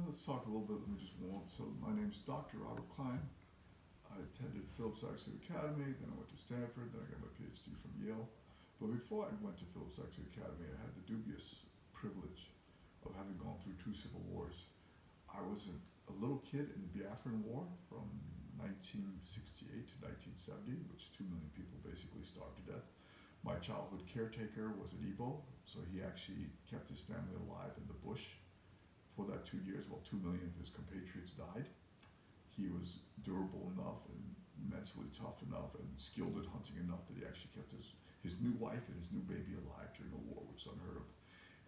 let's talk a little bit. Let me just warm up. So my name's Dr. Robert Clyne. I attended Phillips Exeter Academy, then I went to Stanford, then I got my Ph.D. from Yale. But before I went to Phillips Exeter Academy, I had the dubious privilege of having gone through 2 civil wars. I was a little kid in the Biafran War from 1968 to 1970, which 2 million people basically starved to death. My childhood caretaker was an Igbo, so he actually kept his family alive in the bush for that 2 years while 2 million of his compatriots died. He was durable enough and mentally tough enough and skilled at hunting enough that he actually kept his new wife and his new baby alive during a war, which is unheard of.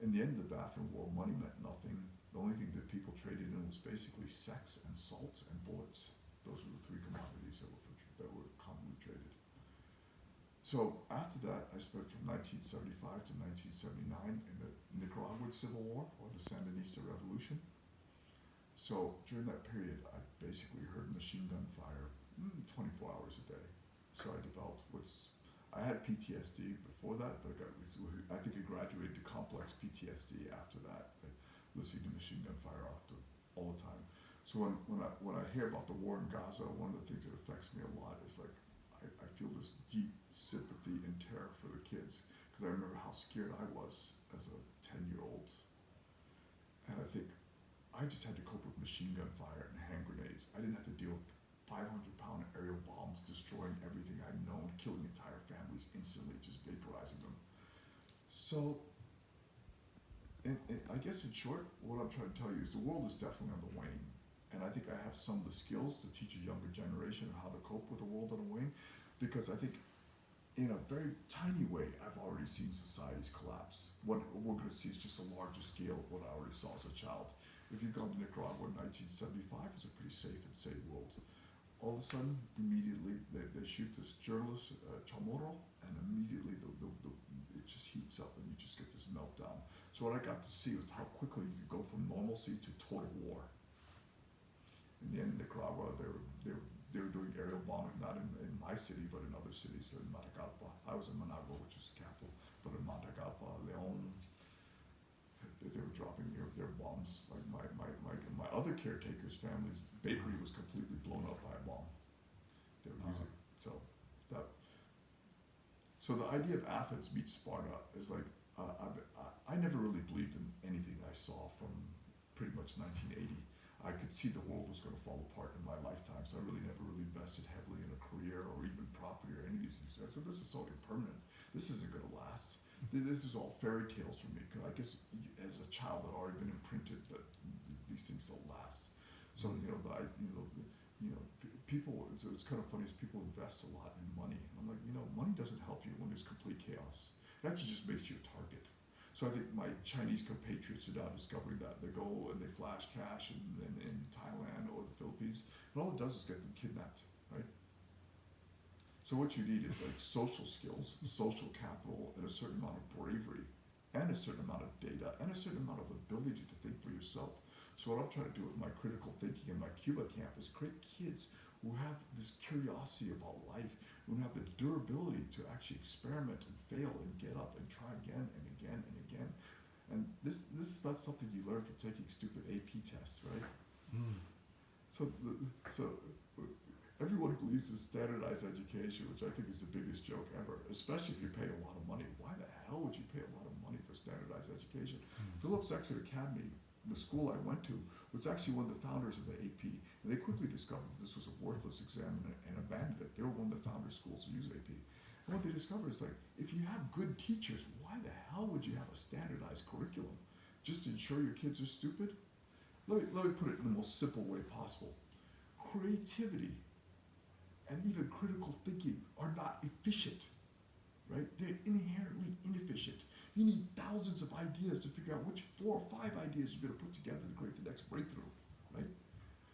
In the end of the Biafran War, money meant nothing. The only thing that people traded in was basically sex and salt and bullets. Those were the 3 commodities that were commonly traded. So after that, I spent from 1975 to 1979 in the Nicaraguan Civil War, or the Sandinista Revolution. So during that period, I basically heard machine gun fire 24 hours a day. So I developed I had PTSD before that, but I think I graduated to complex PTSD after that, listening to machine gun fire all the time. So when I hear about the war in Gaza, one of the things that affects me a lot is like I feel this deep sympathy and terror for the kids, because I remember how scared I was as a 10-year-old, and I think I just had to cope with machine gun fire and hand grenades. I didn't have to deal with 500-pound aerial bombs destroying everything I'd known, killing entire families instantly, just vaporizing them. So, and I guess in short, what I'm trying to tell you is the world is definitely on the wane. And I think I have some of the skills to teach a younger generation how to cope with the world on the wane, because I think in a very tiny way, I've already seen societies collapse. What we're going to see is just a larger scale of what I already saw as a child. If you've gone to Nicaragua in 1975, it was a pretty safe and sane world. All of a sudden, immediately, they shoot this journalist, Chamorro, and immediately it just heats up and you just get this meltdown. So what I got to see was how quickly you could go from normalcy to total war. In the end, in Nicaragua, they were doing aerial bombing, not in my city, but in other cities, in Matagalpa. I was in Managua, which is the capital, but in Matagalpa, Leon, they were dropping their bombs. Like my other caretaker's family's bakery was completely blown up by a bomb. They were using so the idea of Athens meets Sparta is like I never really believed in anything I saw from pretty much 1980. I could see the world was going to fall apart in my lifetime, so I really never really invested heavily in a career or even property or any of these things. I said, this is so impermanent. This isn't going to last. This is all fairy tales for me, because I guess as a child I'd already been imprinted that these things don't last. So people. So it's kind of funny is people invest a lot in money. I'm like, money doesn't help you when there's complete chaos. It actually just makes you a target. So I think my Chinese compatriots are now discovering that. They go and they flash cash in Thailand or the Philippines, and all it does is get them kidnapped, right? So what you need is like social skills, social capital, and a certain amount of bravery, and a certain amount of data, and a certain amount of ability to think for yourself. So what I'm trying to do with my critical thinking in my Cuba camp is create kids who have this curiosity about life, who have the durability to actually experiment and fail and get up and try again and again and again. And this is not something you learn from taking stupid AP tests, right? So everyone believes in standardized education, which I think is the biggest joke ever, especially if you pay a lot of money. Why the hell would you pay a lot of money for standardized education? Phillips Exeter Academy, the school I went to, was actually one of the founders of the AP, and they quickly discovered that this was a worthless exam and abandoned it. They were one of the founder schools to use AP. And what they discovered is like, if you have good teachers, why the hell would you have a standardized curriculum? Just to ensure your kids are stupid? Let me put it in the most simple way possible. Creativity and even critical thinking are not efficient, right? They're inherently inefficient. You need thousands of ideas to figure out which 4 or 5 ideas you're going to put together to create the next breakthrough, right?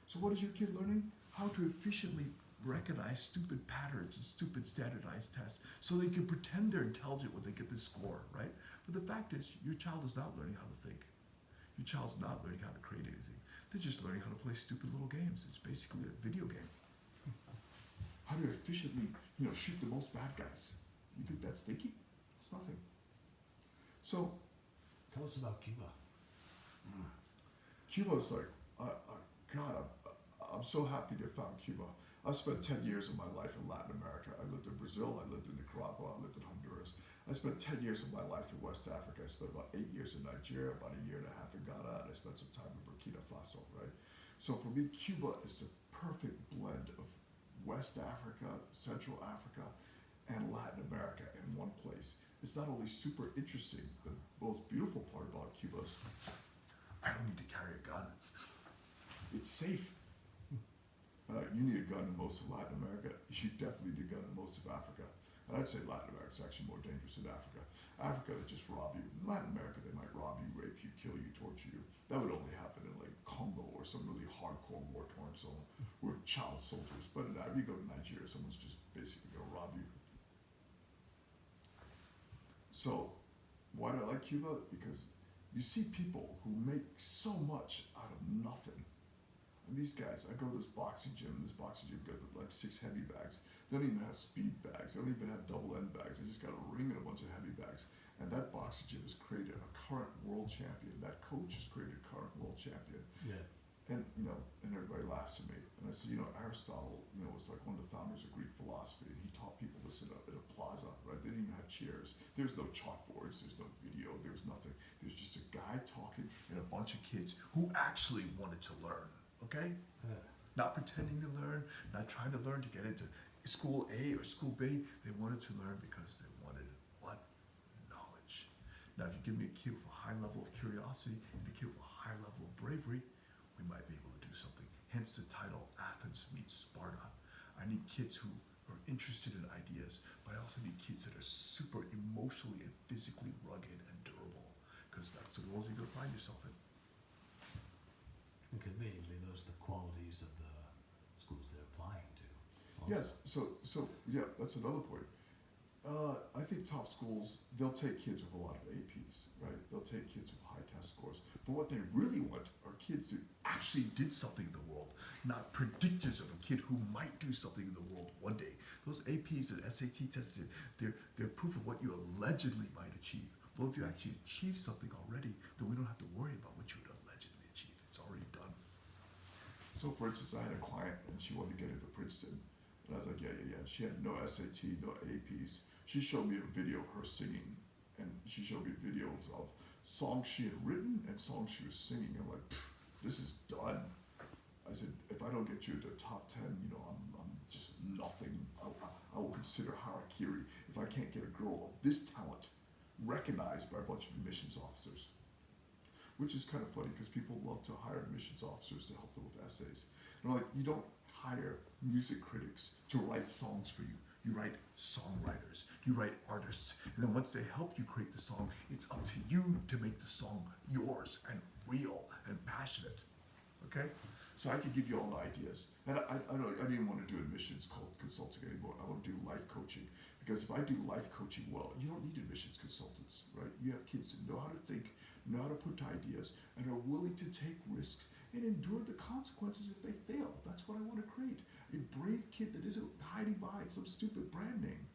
So what is your kid learning? How to efficiently recognize stupid patterns and stupid standardized tests so they can pretend they're intelligent when they get this score, right? But the fact is, your child is not learning how to think. Your child's not learning how to create anything. They're just learning how to play stupid little games. It's basically a video game. How to efficiently, shoot the most bad guys. You think that's thinking? It's nothing. So, tell us about Cuba. Cuba's like God, I'm so happy to have found Cuba. I've spent 10 years of my life in Latin America. I lived in Brazil, I lived in Nicaragua, I lived in Honduras. I spent 10 years of my life in West Africa. I spent about 8 years in Nigeria, about a year and a half in Ghana, and I spent some time in Burkina Faso, right? So for me, Cuba is the perfect blend of West Africa, Central Africa, and Latin America in one place. It's not only super interesting, the most beautiful part about Cuba is I don't need to carry a gun. It's safe. You need a gun in most of Latin America. You definitely need a gun in most of Africa. And I'd say Latin America is actually more dangerous than Africa. Africa, they just rob you. In Latin America, they might rob you, rape you, kill you, torture you. That would only happen in like Congo or some really hardcore war-torn zone where child soldiers. But if you go to Nigeria, someone's just basically going to rob you. So, why do I like Cuba? Because you see people who make so much out of nothing. And these guys, I go to this boxing gym, and this boxing gym goes with like 6 heavy bags. They don't even have speed bags. They don't even have double end bags. They just got a ring and a bunch of heavy bags. And that boxing gym has created a current world champion. That coach has created a current world champion. Yeah. And, and everybody laughs at me. And I said, Aristotle, was like one of the founders of Greek philosophy. And he taught people this in a plaza, right? They didn't even have chairs. There's no chalkboards. There's no video. There's nothing. There's just a guy talking and a bunch of kids who actually wanted to learn. Okay? Yeah. Not pretending to learn, not trying to learn to get into school A or school B. They wanted to learn because they wanted what? Knowledge. Now, if you give me a kid with a high level of curiosity and a kid with a high level of bravery, we might be able to do something. Hence the title, Athens meets Sparta. I need kids who are interested in ideas, but I also need kids that are super emotionally and physically rugged and durable, because that's the world you're going to find yourself in. And conveniently, those are the qualities of the schools they're applying to. Also. Yes, so yeah, that's another point. I think top schools, they'll take kids with a lot of APs, right? They'll take kids with high test scores. But what they really want are kids who actually did something in the world, not predictors of a kid who might do something in the world one day. Those APs and SAT tests, they're proof of what you allegedly might achieve. Well, if you actually achieve something already, then we don't have to worry about what you would allegedly achieve. It's already done. So, for instance, I had a client and she wanted to get into Princeton. And I was like, yeah. She had no SAT, no APs. She showed me a video of her singing. And she showed me videos of songs she had written and songs she was singing. I'm like, this is done. I said, if I don't get you to the top 10, I'm just nothing. I will consider harakiri if I can't get a girl of this talent recognized by a bunch of admissions officers. Which is kind of funny because people love to hire admissions officers to help them with essays. And I'm like, you don't hire music critics to write songs for you. You write songwriters, you write artists, and then once they help you create the song, it's up to you to make the song yours and real and passionate. Okay? So I could give you all the ideas. And I didn't want to do admissions consulting anymore. I want to do life coaching. Because if I do life coaching well, you don't need admissions consultants, right? You have kids that know how to think, know how to put ideas, and are willing to take risks and endure the consequences if they fail. That's what I want to create. A brave kid that isn't hiding behind some stupid brand name.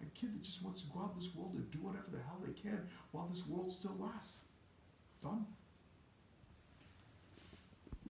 A kid that just wants to go out in this world and do whatever the hell they can while this world still lasts. Done.